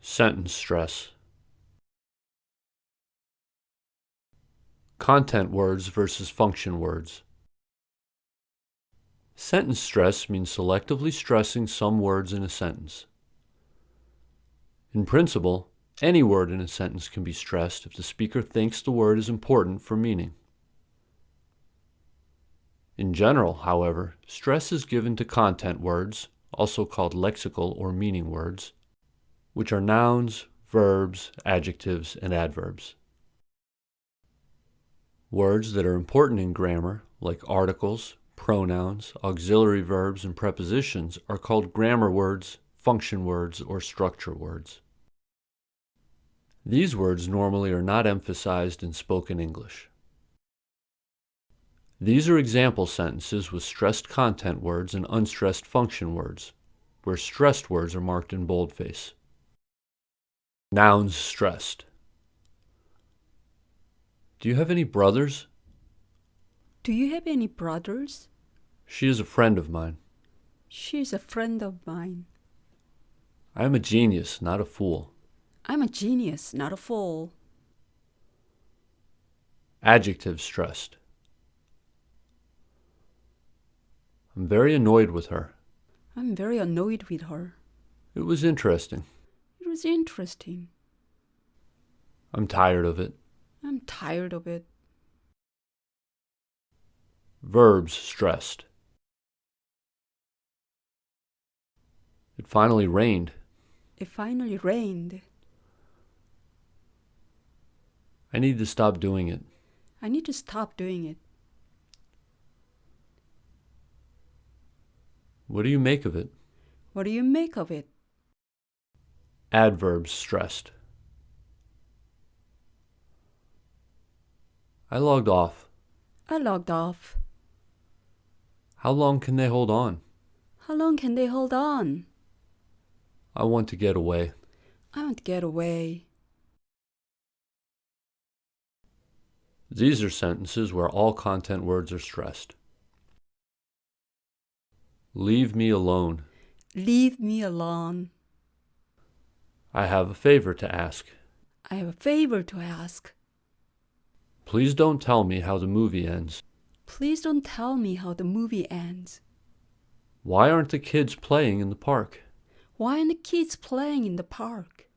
Sentence stress. Content words versus function words. Sentence stress means selectively stressing some words in a sentence. In principle, any word in a sentence can be stressed if the speaker thinks the word is important for meaning. In general, however, stress is given to content words, also called lexical or meaning words, which are nouns, verbs, adjectives, and adverbs. Words that are important in grammar, like articles, pronouns, auxiliary verbs, and prepositions, are called grammar words, function words, or structure words. These words normally are not emphasized in spoken English. These are example sentences with stressed content words and unstressed function words, where stressed words are marked in boldface. Nouns stressed. Do you have any brothers? Do you have any brothers? She is a friend of mine. She is a friend of mine. I am a genius, not a fool. I'm a genius, not a fool. Adjectives stressed. I'm very annoyed with her. I'm very annoyed with her. It was interesting. It was interesting. I'm tired of it. I'm tired of it. Verbs stressed. It finally rained. It finally rained. I need to stop doing it. I need to stop doing it. What do you make of it? What do you make of it? Adverbs stressed. I logged off. I logged off. How long can they hold on? How long can they hold on? I want to get away. I want to get away. These are sentences where all content words are stressed. Leave me alone. Leave me alone. I have a favor to ask. I have a favor to ask. Please don't tell me how the movie ends. Please don't tell me how the movie ends. Why aren't the kids playing in the park? Why aren't the kids playing in the park?